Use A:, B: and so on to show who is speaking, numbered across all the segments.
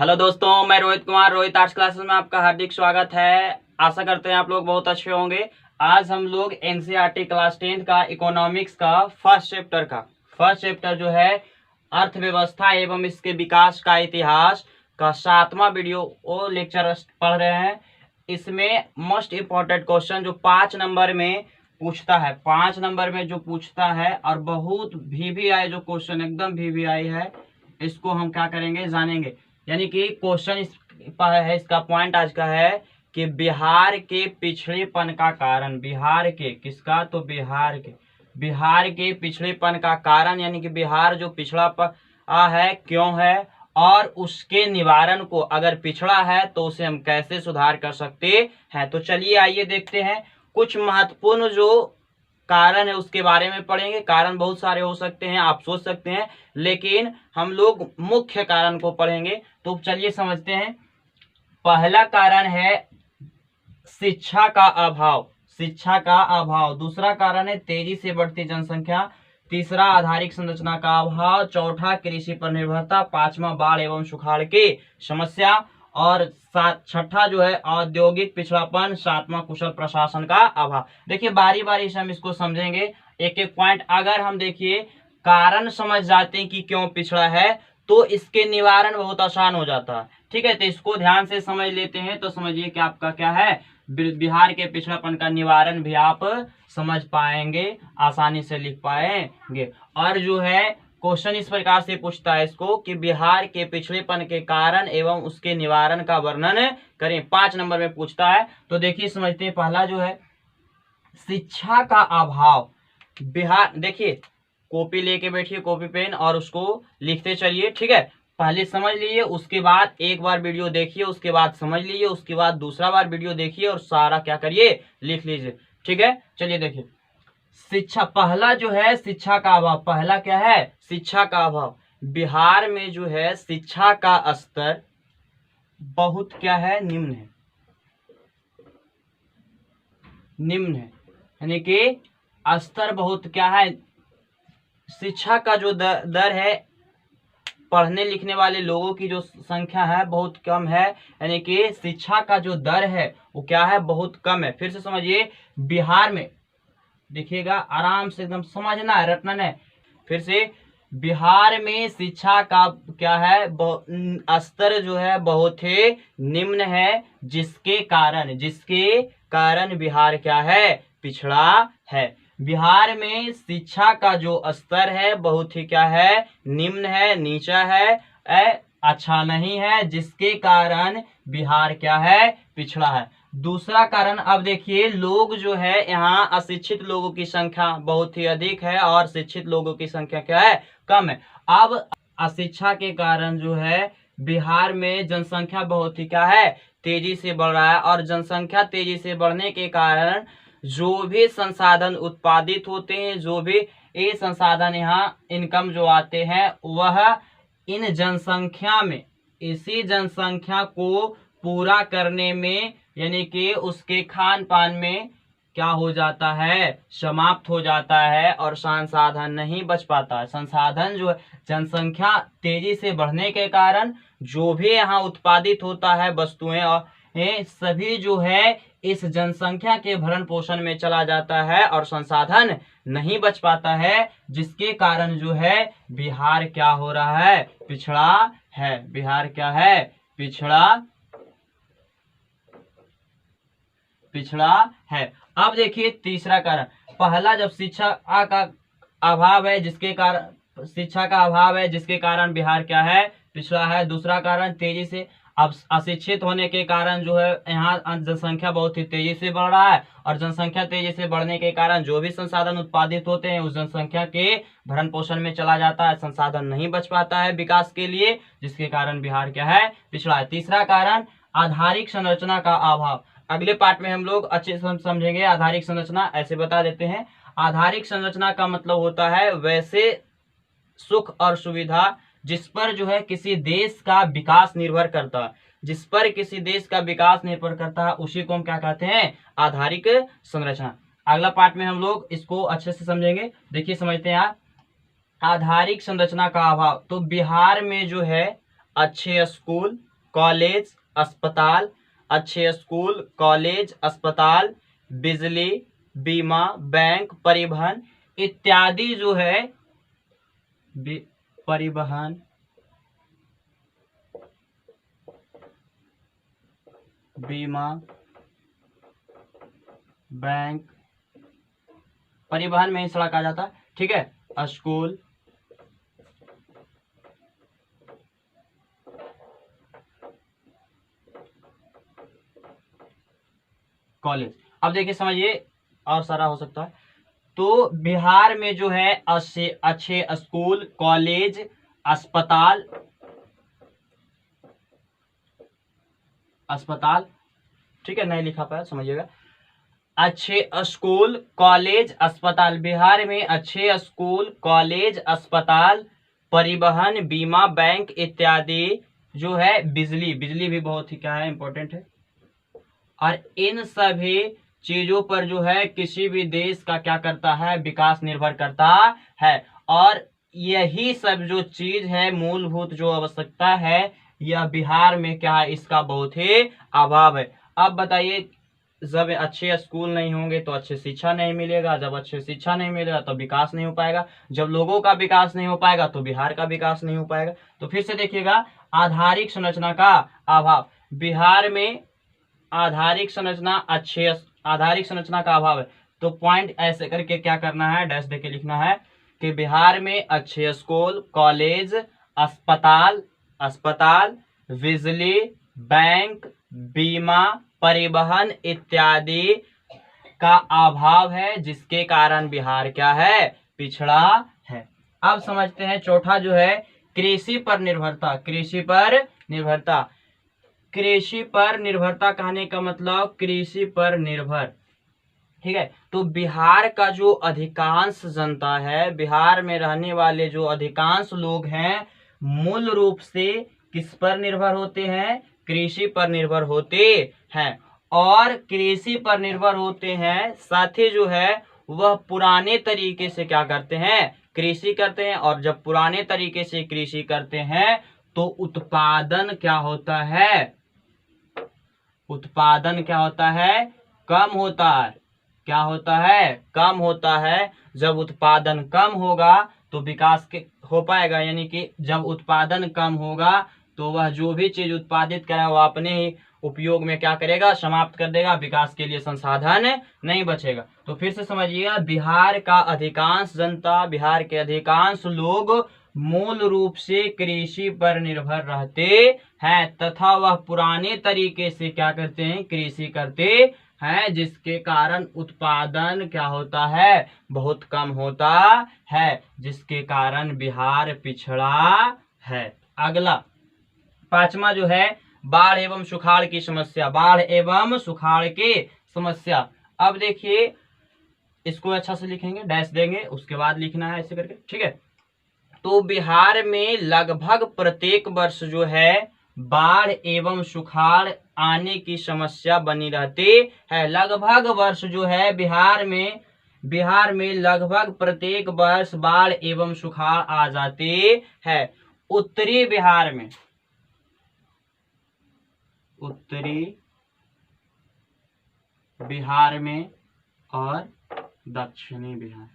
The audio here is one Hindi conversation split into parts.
A: हेलो दोस्तों, मैं रोहित कुमार, रोहित आर्ट्स क्लासेस में आपका हार्दिक स्वागत है। आशा करते हैं आप लोग बहुत अच्छे होंगे। आज हम लोग एनसीईआरटी क्लास 10 का इकोनॉमिक्स का फर्स्ट चैप्टर जो है अर्थव्यवस्था एवं इसके विकास का इतिहास का 7वां वीडियो वो लेक्चर पढ़ रहे हैं। इसमें मोस्ट इम्पोर्टेंट क्वेश्चन जो 5 नंबर में पूछता है, 5 नंबर में जो पूछता है और बहुत VVI जो क्वेश्चन एकदम VVI है, इसको हम क्या करेंगे जानेंगे। यानी कि क्वेश्चन है, इसका पॉइंट आज का है कि बिहार के पिछड़ेपन का कारण, बिहार के किसका, तो बिहार के पिछड़ेपन का कारण, यानी कि बिहार जो पिछड़ा है क्यों है, और उसके निवारण को, अगर पिछड़ा है तो उसे हम कैसे सुधार कर सकते हैं। तो चलिए आइए देखते हैं। कुछ महत्वपूर्ण जो कारण है उसके बारे में पढ़ेंगे। कारण बहुत सारे हो सकते हैं, आप सोच सकते हैं, लेकिन हम लोग मुख्य कारण को पढ़ेंगे। तो चलिए समझते हैं। पहला कारण है शिक्षा का अभाव। दूसरा कारण है तेजी से बढ़ती जनसंख्या। तीसरा आधारिक संरचना का अभाव। चौथा कृषि पर निर्भरता। पांचवा बाढ़ एवं सुखाड़ की समस्या। और छठा जो है औद्योगिक पिछड़ापन। सातवां कुशल प्रशासन का अभाव। देखिए बारी बारी से हम इसको समझेंगे एक एक पॉइंट। अगर हम देखिए कारण समझ जाते हैं कि क्यों पिछड़ा है तो इसके निवारण बहुत आसान हो जाता है। ठीक है, तो इसको ध्यान से समझ लेते हैं। तो समझिए कि आपका क्या है, बिहार के पिछड़ापन का निवारण भी आप समझ पाएंगे, आसानी से लिख पाएंगे। और जो है क्वेश्चन इस प्रकार से पूछता है इसको कि बिहार के पिछड़ेपन के कारण एवं उसके निवारण का वर्णन करें। 5 नंबर में पूछता है। तो देखिए समझते हैं। पहला जो है शिक्षा का अभाव। बिहार, देखिए कॉपी लेके बैठिए, कॉपी पेन, और उसको लिखते चलिए। ठीक है, पहले समझ लीजिए, उसके बाद एक बार वीडियो देखिए, उसके बाद समझ लीजिए, उसके बाद दूसरा बार वीडियो देखिए और सारा क्या करिए, लिख लीजिए। ठीक है, चलिए देखिए। शिक्षा, पहला जो है शिक्षा का अभाव। पहला क्या है, शिक्षा का अभाव। बिहार में जो है शिक्षा का स्तर बहुत क्या है, निम्न है। यानी कि स्तर बहुत क्या है, शिक्षा का जो दर है, पढ़ने लिखने वाले लोगों की जो संख्या है बहुत कम है। यानी कि शिक्षा का जो दर है वो क्या है, बहुत कम है। फिर से समझिए, बिहार में देखिएगा, आराम से एकदम समझना है, रटना है। फिर से, बिहार में शिक्षा का क्या है, स्तर जो है बहुत ही निम्न है, जिसके कारण बिहार क्या है, पिछड़ा है। बिहार में शिक्षा का जो स्तर है बहुत ही क्या है, निम्न है, नीचा है, अच्छा नहीं है, जिसके कारण बिहार क्या है, पिछड़ा है। दूसरा कारण, अब देखिए लोग जो है यहाँ अशिक्षित लोगों की संख्या बहुत ही अधिक है और शिक्षित लोगों की संख्या क्या है, कम है। अब अशिक्षा के कारण जो है बिहार में जनसंख्या बहुत ही क्या है, तेजी से बढ़ रहा है। और जनसंख्या तेजी से बढ़ने के कारण जो भी संसाधन उत्पादित होते हैं, जो भी ये संसाधन यहाँ इनकम जो आते हैं, वह इन जनसंख्या में, इसी जनसंख्या को पूरा करने में, यानी कि उसके खान पान में क्या हो जाता है, समाप्त हो जाता है और संसाधन नहीं बच पाता है। संसाधन जो है, जनसंख्या तेजी से बढ़ने के कारण जो भी यहाँ उत्पादित होता है वस्तुएं, और ये सभी जो है इस जनसंख्या के भरण पोषण में चला जाता है और संसाधन नहीं बच पाता है, जिसके कारण जो है बिहार क्या हो रहा है, पिछड़ा है। बिहार क्या है, पिछड़ा है। अब देखिए तीसरा कारण। पहला, जब शिक्षा का अभाव है जिसके कारण बिहार क्या है, पिछड़ा है। दूसरा कारण तेजी से, अब अशिक्षित होने के कारण जो है यहाँ जनसंख्या बहुत ही तेजी से बढ़ रहा है, और जनसंख्या तेजी से बढ़ने के कारण जो भी संसाधन उत्पादित होते हैं उस जनसंख्या के भरण पोषण में चला जाता है, संसाधन नहीं बच पाता है विकास के लिए, जिसके कारण बिहार क्या है, पिछड़ा है। तीसरा कारण आधारिक संरचना का अभाव। अगले पार्ट में हम लोग अच्छे से समझेंगे आधारिक संरचना। ऐसे बता देते हैं, आधारिक संरचना का मतलब होता है वैसे सुख और सुविधा जिस पर जो है किसी देश का विकास निर्भर करता है, जिस पर किसी देश का विकास निर्भर करता है, उसी को हम क्या कहते हैं, आधारिक संरचना। अगला पार्ट में हम लोग इसको अच्छे से समझेंगे। देखिए समझते हैं आधारिक संरचना का अभाव। तो बिहार में जो है अच्छे स्कूल, कॉलेज, अस्पताल, अच्छे स्कूल, कॉलेज, अस्पताल, बिजली, बीमा, बैंक, परिवहन इत्यादि जो है परिवहन, बीमा, बैंक, परिवहन में ही सड़क आ जाता है, ठीक है। School, college. अब देखिए समझिए, और सारा हो सकता है। तो बिहार में जो है अच्छे अच्छे स्कूल, कॉलेज, अस्पताल, अस्पताल, ठीक है, नहीं लिखा पाया, समझिएगा। अच्छे स्कूल, कॉलेज, अस्पताल, बिहार में अच्छे स्कूल, कॉलेज, अस्पताल, परिवहन, बीमा, बैंक इत्यादि जो है, बिजली, बिजली भी बहुत ही क्या है, इंपॉर्टेंट है। और इन सभी चीजों पर जो है किसी भी देश का क्या करता है, विकास निर्भर करता है। और यही सब जो चीज है, मूलभूत जो आवश्यकता है, यह बिहार में क्या है, इसका बहुत ही अभाव है। अब बताइए, जब अच्छे स्कूल नहीं होंगे तो अच्छे शिक्षा नहीं मिलेगा, जब अच्छे शिक्षा नहीं मिलेगा तो विकास नहीं हो पाएगा, जब लोगों का विकास नहीं हो पाएगा तो बिहार का विकास नहीं हो पाएगा। तो फिर से देखिएगा, आधारिक संरचना का अभाव। बिहार में आधारिक संरचना का अभाव है। तो पॉइंट ऐसे करके क्या करना है, डैश देके लिखना है कि बिहार में अच्छे स्कूल, कॉलेज, अस्पताल, बिजली, बैंक, बीमा, परिवहन इत्यादि का अभाव है, जिसके कारण बिहार क्या है, पिछड़ा है। अब समझते हैं चौथा जो है, कृषि पर निर्भरता। कृषि पर निर्भरता कहने का मतलब कृषि पर निर्भर, ठीक है। तो बिहार का जो अधिकांश जनता है, बिहार में रहने वाले जो अधिकांश लोग हैं, मूल रूप से किस पर निर्भर होते हैं, कृषि पर निर्भर होते हैं। और कृषि पर निर्भर होते हैं, साथ ही जो है वह पुराने तरीके से क्या करते हैं, कृषि करते हैं। और जब पुराने तरीके से कृषि करते हैं तो उत्पादन क्या होता है, कम होता है। क्या होता है, कम होता है। जब उत्पादन कम होगा तो विकास हो पाएगा, यानी कि जब उत्पादन कम होगा तो वह जो भी चीज उत्पादित करे वह अपने ही उपयोग में क्या करेगा, समाप्त कर देगा, विकास के लिए संसाधन नहीं बचेगा। तो फिर से समझिएगा, बिहार का अधिकांश जनता, बिहार के अधिकांश लोग मूल रूप से कृषि पर निर्भर रहते हैं, तथा वह पुराने तरीके से क्या करते हैं, कृषि करते हैं, जिसके कारण उत्पादन क्या होता है, बहुत कम होता है, जिसके कारण बिहार पिछड़ा है। अगला पांचवा जो है, बाढ़ एवं सुखाड़ की समस्या। बाढ़ एवं सुखाड़ की समस्या। अब देखिए, इसको अच्छा से लिखेंगे, डैश देंगे, उसके बाद लिखना है ऐसे करके, ठीक है। तो बिहार में लगभग प्रत्येक वर्ष जो है बाढ़ एवं सुखाड़ आने की समस्या बनी रहती है। लगभग वर्ष जो है बिहार में लगभग प्रत्येक वर्ष बाढ़ एवं सुखाड़ आ जाती है। उत्तरी बिहार में और दक्षिणी बिहार।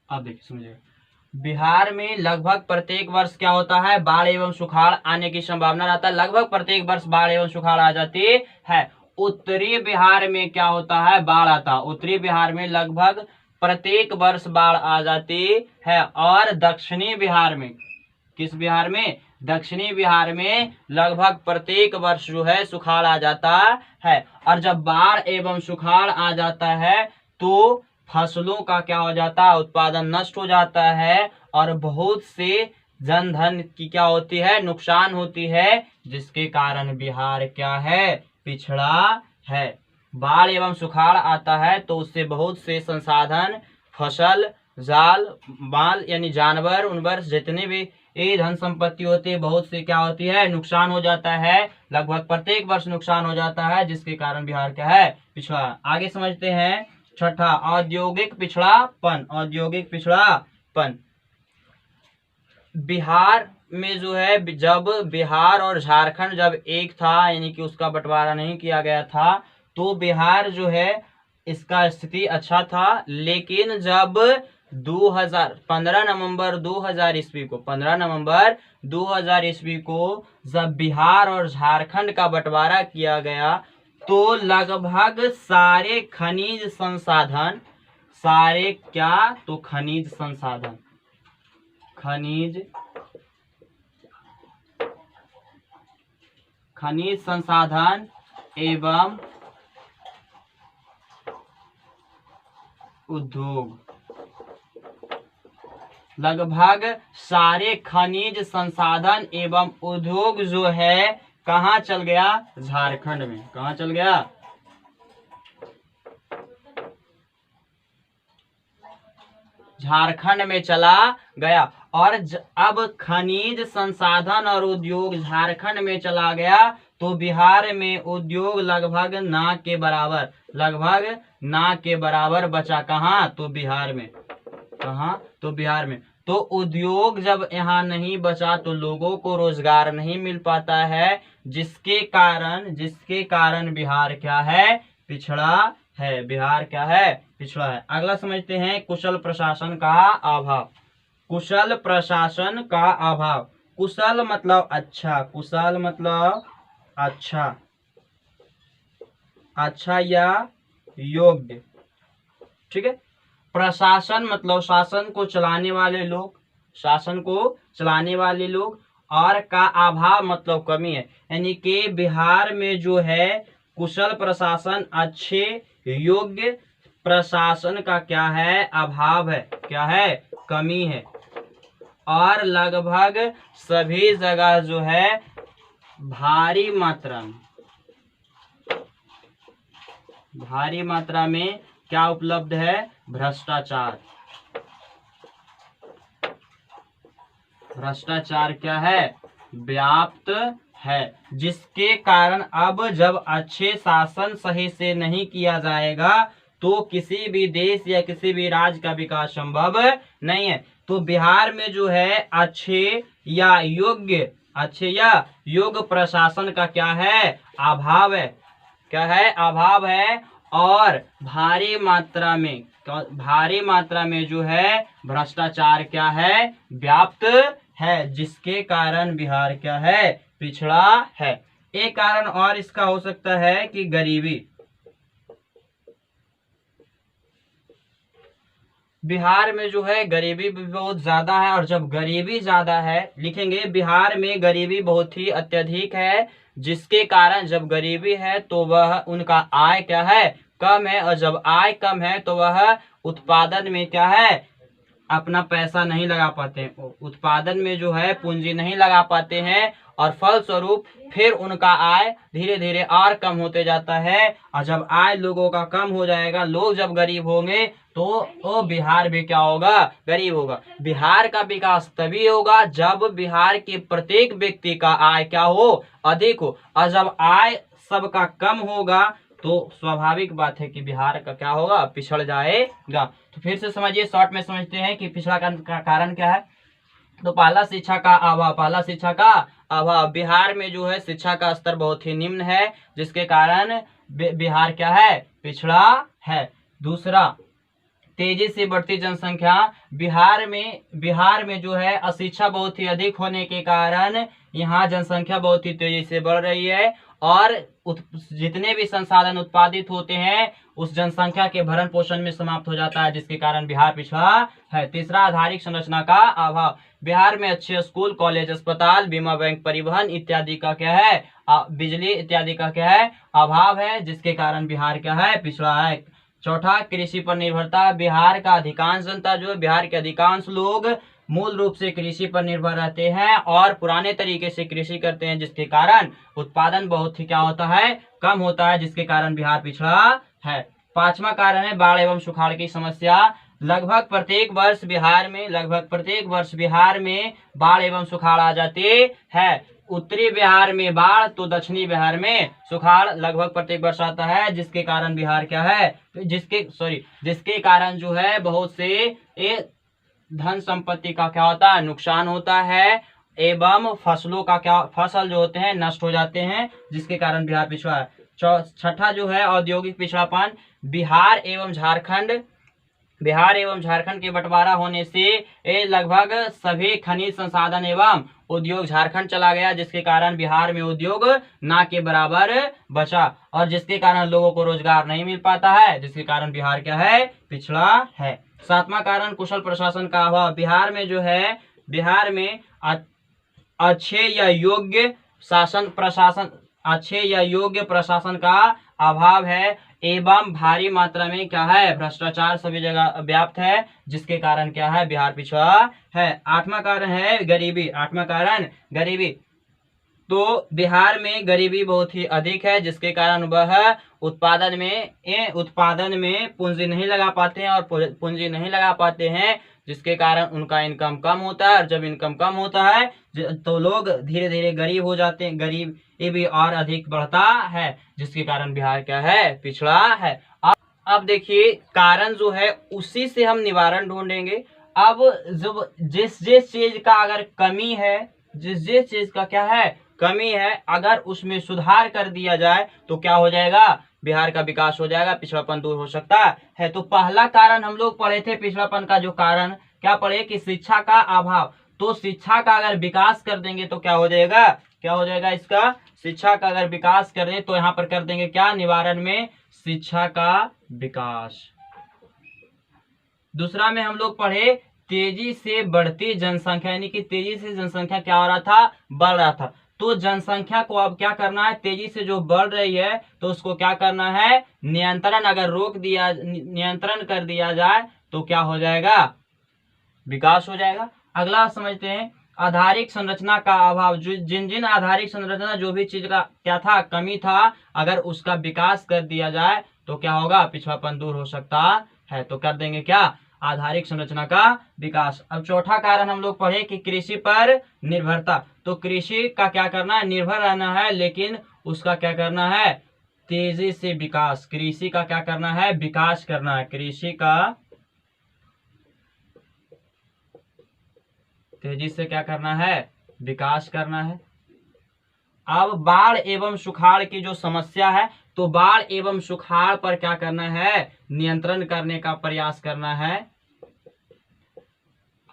A: अब देखिए समझिए, बिहार में लगभग प्रत्येक वर्ष क्या होता है, बाढ़ एवं सुखाड़ आने की संभावना रहता है। लगभग प्रत्येक वर्ष बाढ़ एवं सुखाड़ आ जाती है। उत्तरी बिहार में क्या होता है, बाढ़ आता। उत्तरी बिहार में लगभग प्रत्येक वर्ष बाढ़ आ जाती है। और दक्षिणी बिहार में, किस बिहार में, दक्षिणी बिहार में लगभग प्रत्येक वर्ष जो है सुखाड़ आ जाता है। और जब बाढ़ एवं सुखाड़ आ जाता है तो फसलों का क्या हो जाता है, उत्पादन नष्ट हो जाता है, और बहुत से जन धन की क्या होती है, नुकसान होती है, जिसके कारण बिहार क्या है, पिछड़ा है। बाढ़ एवं सुखाड़ आता है तो उससे बहुत से संसाधन, फसल जाल माल यानी जानवर उनवर जितने भी ये धन संपत्ति होती है बहुत सी क्या होती है नुकसान हो जाता है, लगभग प्रत्येक वर्ष नुकसान हो जाता है, जिसके कारण बिहार क्या है पिछड़ा। आगे समझते हैं छठा औद्योगिक पिछड़ापन। औद्योगिक पिछड़ापन बिहार में जो है जब बिहार और झारखंड जब एक था यानी कि उसका बंटवारा नहीं किया गया था तो बिहार जो है इसका स्थिति अच्छा था, लेकिन जब 15 नवंबर 2000 ईस्वी को 15 नवंबर 2000 ईस्वी को जब बिहार और झारखंड का बंटवारा किया गया तो लगभग सारे खनिज संसाधन, सारे क्या तो खनिज संसाधन, खनिज संसाधन एवं उद्योग, लगभग सारे खनिज संसाधन एवं उद्योग जो है कहाँ चल गया झारखंड में। कहाँ चल गया झारखंड में चला गया। और अब खनिज संसाधन और उद्योग झारखंड में चला गया तो बिहार में उद्योग लगभग ना के बराबर, लगभग ना के बराबर बचा। कहाँ तो बिहार में। कहाँ तो बिहार में। तो उद्योग जब यहाँ नहीं बचा तो लोगों को रोजगार नहीं मिल पाता है, जिसके कारण बिहार क्या है पिछड़ा है। बिहार क्या है पिछड़ा है। अगला समझते हैं कुशल प्रशासन का अभाव। कुशल प्रशासन का अभाव। कुशल मतलब अच्छा, कुशल मतलब अच्छा, अच्छा या योग्य, ठीक है। प्रशासन मतलब शासन को चलाने वाले लोग, शासन को चलाने वाले लोग। और का अभाव मतलब कमी है, यानी कि बिहार में जो है कुशल प्रशासन, अच्छे योग्य प्रशासन का क्या है अभाव है, क्या है कमी है। और लगभग सभी जगह जो है भारी मात्रा में क्या उपलब्ध है भ्रष्टाचार। भ्रष्टाचार क्या है व्याप्त है, जिसके कारण अब जब अच्छे शासन सही से नहीं किया जाएगा तो किसी भी देश या किसी भी राज्य का विकास संभव नहीं है। तो बिहार में जो है अच्छे या योग्य प्रशासन का क्या है अभाव है, क्या है अभाव है। और भारी मात्रा में जो है भ्रष्टाचार क्या है व्याप्त है, जिसके कारण बिहार क्या है पिछड़ा है। एक कारण और इसका हो सकता है कि गरीबी। बिहार में जो है गरीबी भी बहुत ज्यादा है, और जब गरीबी ज्यादा है लिखेंगे बिहार में गरीबी बहुत ही अत्यधिक है, जिसके कारण जब गरीबी है तो वह उनका आय क्या है कम है, और जब आय कम है तो वह उत्पादन में क्या है अपना पैसा नहीं लगा पाते, उत्पादन में जो है पूंजी नहीं लगा पाते हैं, और फलस्वरूप फिर उनका आय धीरे धीरे और कम होते जाता है। और जब आय लोगों का कम हो जाएगा, लोग जब गरीब होंगे तो बिहार भी क्या होगा गरीब होगा। बिहार का विकास तभी होगा जब बिहार के प्रत्येक व्यक्ति का आय क्या हो अधिक हो, और जब आय सबका कम होगा तो स्वाभाविक बात है कि बिहार का क्या होगा पिछड़ जाएगा। तो फिर से समझिए, शॉर्ट में समझते हैं कि पिछड़ा का कारण क्या है। तो पहला शिक्षा का अभाव, पहला शिक्षा का अभाव। बिहार में जो है शिक्षा का स्तर बहुत ही निम्न है, जिसके कारण बिहार क्या है पिछड़ा है। दूसरा तेजी से बढ़ती जनसंख्या। बिहार में जो है अशिक्षा बहुत ही अधिक होने के कारण यहाँ जनसंख्या बहुत ही तेजी से बढ़ रही है, और जितने भी संसाधन उत्पादित होते हैं उस जनसंख्या के भरण पोषण में समाप्त हो जाता है, जिसके कारण बिहार पिछड़ा है। तीसरा आधारिक संरचना का अभाव। बिहार में अच्छे स्कूल, कॉलेज, अस्पताल, बीमा बैंक, परिवहन इत्यादि का क्या है बिजली इत्यादि का क्या है अभाव है, जिसके कारण बिहार क्या है पिछड़ा है। चौथा कृषि पर निर्भरता। बिहार का अधिकांश जनता जो है, बिहार के अधिकांश लोग मूल रूप से कृषि पर निर्भर रहते हैं और पुराने तरीके से कृषि करते हैं, जिसके कारण उत्पादन बहुत ही क्या होता है कम होता है, जिसके कारण बिहार पिछड़ा है। पांचवा कारण है बाढ़ एवं सुखाड़ की समस्या। लगभग प्रत्येक वर्ष बिहार में बाढ़ एवं सुखाड़ आ जाती है। उत्तरी बिहार में बाढ़ तो दक्षिणी बिहार में सुखाड़ लगभग प्रत्येक वर्ष आता है, जिसके कारण बिहार क्या है, जिसके कारण जो है बहुत से धन संपत्ति का क्या होता है, नुकसान होता है, एवं फसल जो होते हैं नष्ट हो जाते हैं, जिसके कारण बिहार पिछड़ा है। छठा जो है औद्योगिक पिछड़ापन। बिहार एवं झारखंड के बंटवारा होने से लगभग सभी खनिज संसाधन एवं उद्योग झारखंड चला गया, जिसके कारण बिहार में उद्योग ना के बराबर बचा, और जिसके कारण लोगों को रोजगार नहीं मिल पाता है, जिसके कारण बिहार क्या है, पिछड़ा है। सातवां कारण कुशल प्रशासन का अभाव। बिहार में अच्छे या योग्य प्रशासन का अभाव है, एवं भारी मात्रा में क्या है, भ्रष्टाचार सभी जगह व्याप्त है, जिसके कारण क्या है, बिहार पिछड़ा है। आठवां कारण है गरीबी। तो बिहार में गरीबी बहुत ही अधिक है, जिसके कारण वह उत्पादन में पूंजी नहीं लगा पाते हैं, और पूंजी नहीं लगा पाते हैं, जिसके कारण उनका इनकम कम होता है, और जब इनकम कम होता है तो लोग धीरे धीरे गरीब हो जाते हैं, गरीबी और अधिक बढ़ता है, जिसके कारण बिहार क्या है, पिछड़ा है। अब देखिए कारण जो है उसी से हम निवारण ढूंढेंगे। अब जब जिस चीज का अगर कमी है, जिस चीज का क्या है, कमी है, अगर उसमें सुधार कर दिया जाए तो क्या हो जाएगा, बिहार का विकास हो जाएगा, पिछड़ापन दूर हो सकता है। तो पहला कारण हम लोग पढ़े थे पिछड़ापन का, जो कारण क्या पढ़े कि शिक्षा का अभाव। तो शिक्षा का अगर विकास कर देंगे तो क्या हो जाएगा इसका, शिक्षा का अगर विकास कर दें तो यहाँ पर कर देंगे क्या, निवारण में शिक्षा का विकास। दूसरा में हम लोग पढ़े तेजी से बढ़ती जनसंख्या, यानी कि तेजी से जनसंख्या क्या हो रहा था, बढ़ रहा था। तो जनसंख्या को अब क्या करना है, तेजी से जो बढ़ रही है तो उसको क्या करना है, नियंत्रण कर दिया जाए तो क्या हो जाएगा, विकास हो जाएगा। अगला समझते हैं आधारिक संरचना का अभाव। जिन आधारिक संरचना, जो भी चीज का क्या था, कमी था, अगर उसका विकास कर दिया जाए तो क्या होगा, पिछड़ापन दूर हो सकता है। तो कर देंगे क्या, आधारिक संरचना का विकास। अब चौथा कारण हम लोग पढ़े कि कृषि पर निर्भरता। तो कृषि का क्या करना है, निर्भर रहना है, लेकिन उसका क्या करना है, तेजी से विकास। कृषि का क्या करना है, विकास करना है, कृषि का तेजी से क्या करना है, विकास करना है। अब बाढ़ एवं सुखाड़ की जो समस्या है, तो बाढ़ एवं सुखाड़ पर क्या करना है, नियंत्रण करने का प्रयास करना है।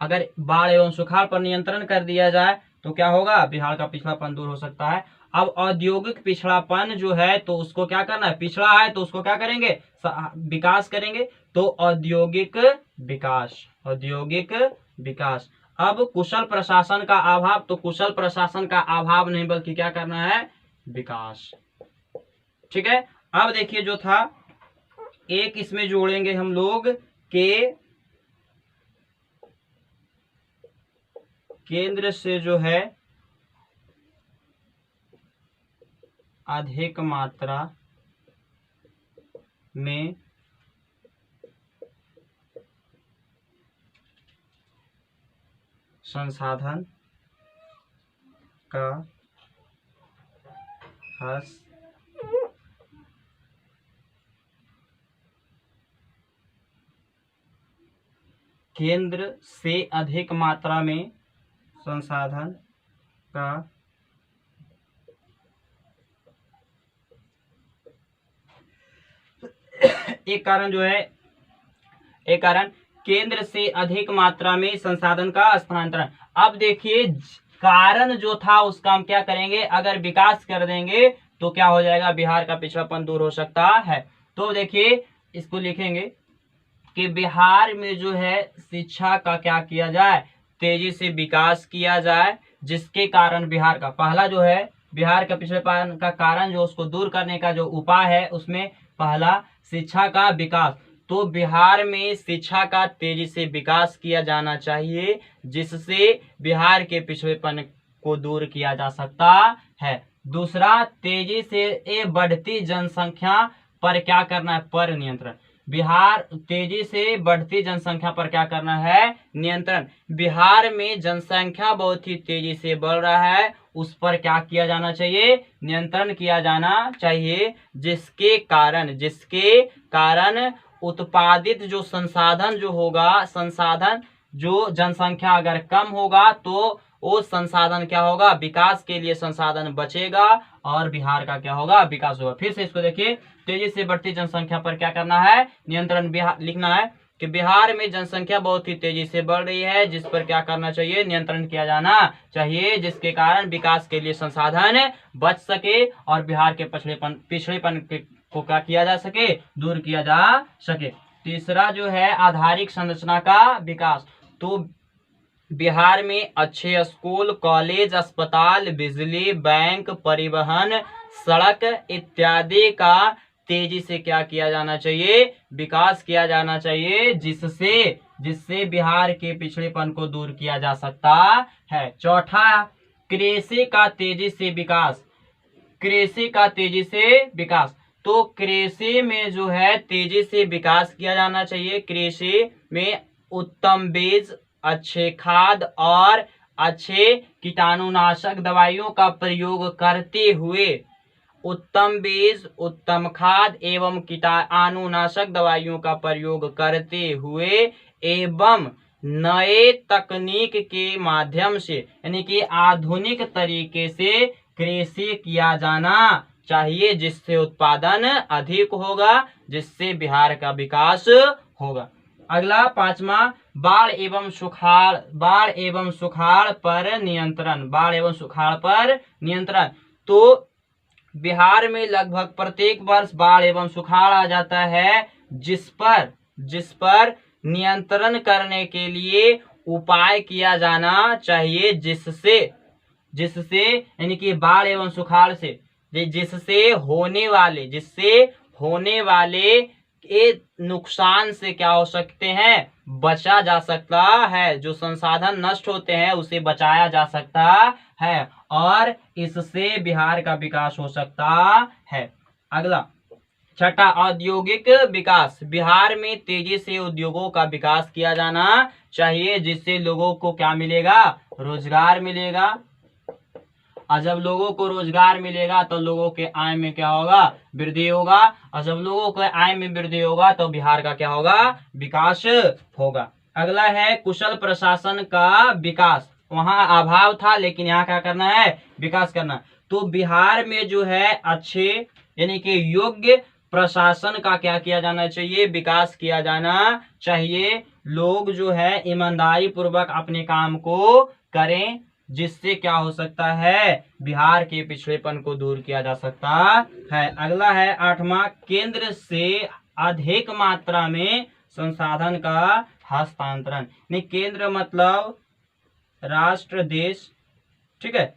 A: अगर बाढ़ एवं सुखाड़ पर नियंत्रण कर दिया जाए तो क्या होगा, बिहार का पिछड़ापन दूर हो सकता है। अब औद्योगिक पिछड़ापन जो है तो उसको क्या करना है, पिछड़ा है तो उसको क्या करेंगे, विकास करेंगे। तो औद्योगिक विकास। अब कुशल प्रशासन का अभाव। तो कुशल प्रशासन का अभाव नहीं बल्कि क्या करना है, विकास। ठीक है। अब देखिए जो था एक इसमें जोड़ेंगे हम लोग के केंद्र से जो है अधिक मात्रा में संसाधन का केंद्र से अधिक मात्रा में संसाधन का एक कारण केंद्र से अधिक मात्रा में संसाधन का स्थानांतरण। अब देखिए कारण जो था उसका हम क्या करेंगे, अगर विकास कर देंगे तो क्या हो जाएगा, बिहार का पिछड़ापन दूर हो सकता है। तो देखिए इसको लिखेंगे कि बिहार में जो है शिक्षा का क्या किया जाए, तेजी से विकास किया जाए, जिसके कारण बिहार का पहला जो है, बिहार का पिछड़ेपन का कारण जो उसको दूर करने का जो उपाय है, उसमें पहला शिक्षा का विकास। तो बिहार में शिक्षा का तेजी से विकास किया जाना चाहिए, जिससे बिहार के पिछड़ेपन को दूर किया जा सकता है। दूसरा, तेजी से बढ़ती जनसंख्या पर क्या करना है, पर नियंत्रण। बिहार तेजी से बढ़ती जनसंख्या पर क्या करना है, नियंत्रण। बिहार में जनसंख्या बहुत ही तेजी से बढ़ रहा है, उस पर क्या किया जाना चाहिए, नियंत्रण किया जाना चाहिए, जिसके कारण उत्पादित जो संसाधन जो होगा, संसाधन जो जनसंख्या अगर कम होगा तो वो संसाधन क्या होगा, विकास के लिए संसाधन बचेगा और बिहार का क्या होगा, विकास होगा। फिर से इसको देखिए, तेजी से बढ़ती जनसंख्या पर क्या करना है, नियंत्रण। बिहार लिखना है कि बिहार में जनसंख्या बहुत ही तेजी से बढ़ रही है, जिस पर क्या करना चाहिए, नियंत्रण किया जाना चाहिए, जिसके कारण विकास के लिए संसाधन बच सके और बिहार के पिछड़ेपन को क्या किया जा सके, दूर किया जा सके। तीसरा जो है आधारिक संरचना का विकास। तो बिहार में अच्छे स्कूल, कॉलेज, अस्पताल, बिजली, बैंक, परिवहन, सड़क इत्यादि का तेजी से क्या किया जाना चाहिए, विकास किया जाना चाहिए, जिससे बिहार के पिछड़ेपन को दूर किया जा सकता है। चौथा, कृषि का तेजी से विकास। कृषि का तेजी से विकास, तो कृषि में जो है तेजी से विकास किया जाना चाहिए। कृषि में उत्तम बीज, अच्छे खाद और अच्छे कीटाणुनाशक दवाइयों का प्रयोग करते हुए, उत्तम बीज, उत्तम खाद एवं कीटाणुनाशक दवाइयों का प्रयोग करते हुए एवं नए तकनीक के माध्यम से, यानी कि आधुनिक तरीके से कृषि किया जाना चाहिए, जिससे उत्पादन अधिक होगा, जिससे बिहार का विकास होगा। अगला पांचवा, बाढ़ एवं सुखाड़ पर नियंत्रण। बाढ़ एवं सुखाड़ पर नियंत्रण, तो बिहार में लगभग प्रत्येक वर्ष बाढ़ एवं सुखाड़ आ जाता है, जिस पर नियंत्रण करने के लिए उपाय किया जाना चाहिए, जिससे यानी कि बाढ़ एवं सुखाड़ से जिससे होने वाले के नुकसान से क्या हो सकते हैं, बचा जा सकता है। जो संसाधन नष्ट होते हैं उसे बचाया जा सकता है और इससे बिहार का विकास हो सकता है। अगला छठा, औद्योगिक विकास। बिहार में तेजी से उद्योगों का विकास किया जाना चाहिए, जिससे लोगों को क्या मिलेगा, रोजगार मिलेगा। और जब लोगों को रोजगार मिलेगा तो लोगों के आय में क्या होगा, वृद्धि होगा, और जब लोगों के आय में वृद्धि होगा तो बिहार का क्या होगा, विकास होगा। अगला है कुशल प्रशासन का विकास। वहां अभाव था, लेकिन यहाँ क्या करना है, विकास करना। तो बिहार में जो है अच्छे यानी कि योग्य प्रशासन का क्या किया जाना चाहिए, विकास किया जाना चाहिए। लोग जो है ईमानदारी पूर्वक अपने काम को करें, जिससे क्या हो सकता है, बिहार के पिछड़ेपन को दूर किया जा सकता है। अगला है आठवां, केंद्र से अधिक मात्रा में संसाधन का हस्तांतरण। नहीं, केंद्र मतलब राष्ट्र, देश, ठीक है,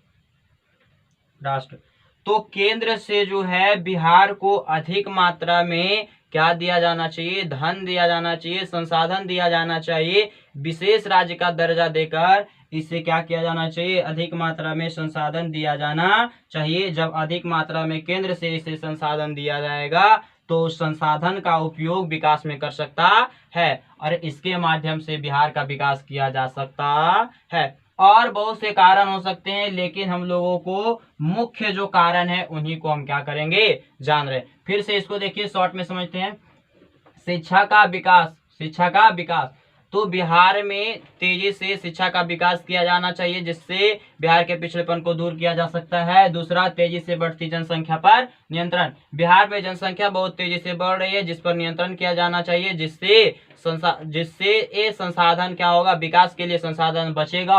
A: राष्ट्र। तो केंद्र से जो है बिहार को अधिक मात्रा में क्या दिया जाना चाहिए, धन दिया जाना चाहिए, संसाधन दिया जाना चाहिए। विशेष राज्य का दर्जा देकर इसे क्या किया जाना चाहिए, अधिक मात्रा में संसाधन दिया जाना चाहिए। जब अधिक मात्रा में केंद्र से इसे संसाधन दिया जाएगा तो संसाधन का उपयोग विकास में कर सकता है और इसके माध्यम से बिहार का विकास किया जा सकता है। और बहुत से कारण हो सकते हैं, लेकिन हम लोगों को मुख्य जो कारण है उन्हीं को हम क्या करेंगे, जान रहे। फिर से इसको देखिए, शॉर्ट में समझते हैं। शिक्षा का विकास, तो बिहार में तेजी से शिक्षा का विकास किया जाना चाहिए, जिससे बिहार के पिछड़ेपन को दूर किया जा सकता है। दूसरा, तेजी से बढ़ती जनसंख्या पर नियंत्रण। बिहार में जनसंख्या बहुत तेजी से बढ़ रही है, जिस पर नियंत्रण किया जाना चाहिए, जिससे ये संसाधन क्या होगा, विकास के लिए संसाधन बचेगा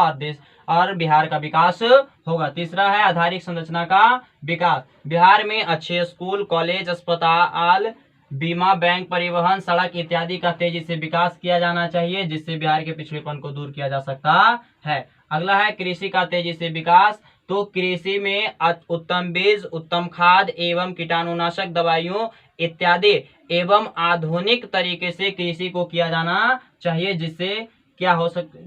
A: और बिहार का विकास होगा। तीसरा है आधारिक संरचना का विकास। बिहार में अच्छे स्कूल, कॉलेज, अस्पताल, बीमा, बैंक, परिवहन, सड़क इत्यादि का तेजी से विकास किया जाना चाहिए, जिससे बिहार के पिछड़ेपन को दूर किया जा सकता है। अगला है कृषि का तेजी से विकास। तो कृषि में उत्तम बीज, उत्तम खाद एवं कीटाणुनाशक दवाइयों इत्यादि एवं आधुनिक तरीके से कृषि को किया जाना चाहिए,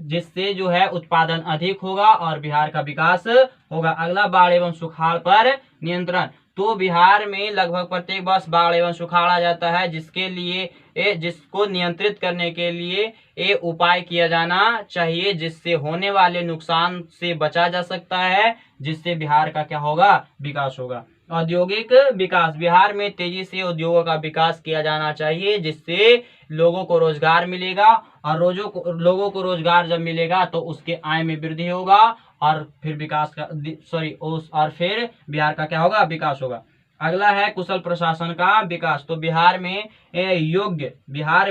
A: जिससे जो है उत्पादन अधिक होगा और बिहार का विकास होगा। अगला, बाढ़ एवं सुखाड़ पर नियंत्रण। तो बिहार में लगभग प्रत्येक वर्ष बाढ़ एवं सुखाड़ आ जाता है, जिसके लिए जिसको नियंत्रित करने के लिए ये उपाय किया जाना चाहिए, जिससे होने वाले नुकसान से बचा जा सकता है, जिससे बिहार का क्या होगा, विकास होगा। औद्योगिक विकास, बिहार में तेजी से उद्योगों का विकास किया जाना चाहिए, जिससे लोगों को रोजगार मिलेगा, और लोगों को रोजगार जब मिलेगा तो उसके आय में वृद्धि होगा, और फिर विकास का और फिर बिहार का क्या होगा, विकास होगा। अगला है कुशल प्रशासन का विकास। तो बिहार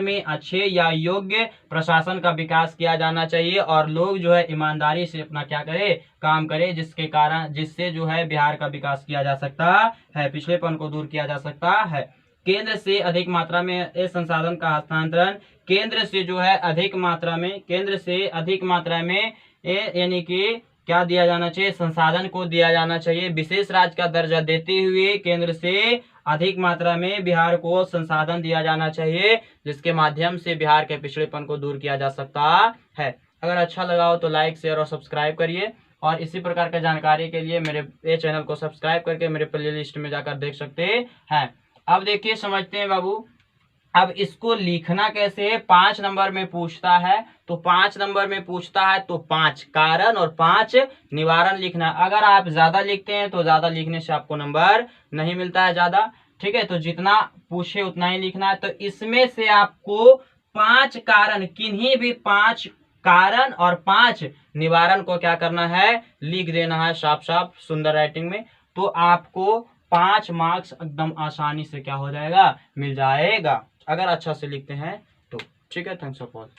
A: में अच्छे या योग्य प्रशासन का विकास किया जाना चाहिए, और लोग जो है ईमानदारी से अपना क्या करे, काम करे, जिससे जो है बिहार का विकास किया जा सकता है, पिछड़ेपन को दूर किया जा सकता है। केंद्र से अधिक मात्रा में इस संसाधन का हस्तांतरण, केंद्र से अधिक मात्रा में यानी कि क्या दिया जाना चाहिए, संसाधन को दिया जाना चाहिए। विशेष राज्य का दर्जा देते हुए केंद्र से अधिक मात्रा में बिहार को संसाधन दिया जाना चाहिए, जिसके माध्यम से बिहार के पिछड़ेपन को दूर किया जा सकता है। अगर अच्छा लगा हो तो लाइक, शेयर और सब्सक्राइब करिए, और इसी प्रकार का जानकारी के लिए मेरे ये चैनल को सब्सक्राइब करके मेरे प्ले लिस्ट में जाकर देख सकते हैं। अब देखिए, समझते हैं बाबू, अब इसको लिखना कैसे है। 5 नंबर में पूछता है, तो 5 नंबर में पूछता है तो 5 कारण और 5 निवारण लिखना। अगर आप ज्यादा लिखते हैं तो ज्यादा लिखने से आपको नंबर नहीं मिलता है ज्यादा, ठीक है। तो जितना पूछे उतना ही लिखना है। तो इसमें से आपको 5 कारण, किन्हीं भी 5 कारण और 5 निवारण को क्या करना है, लिख देना है साफ साफ सुंदर राइटिंग में। तो आपको 5 मार्क्स एकदम आसानी से क्या हो जाएगा, मिल जाएगा, अगर अच्छा से लिखते हैं तो। ठीक है, थैंक्स फॉर वॉचिंग।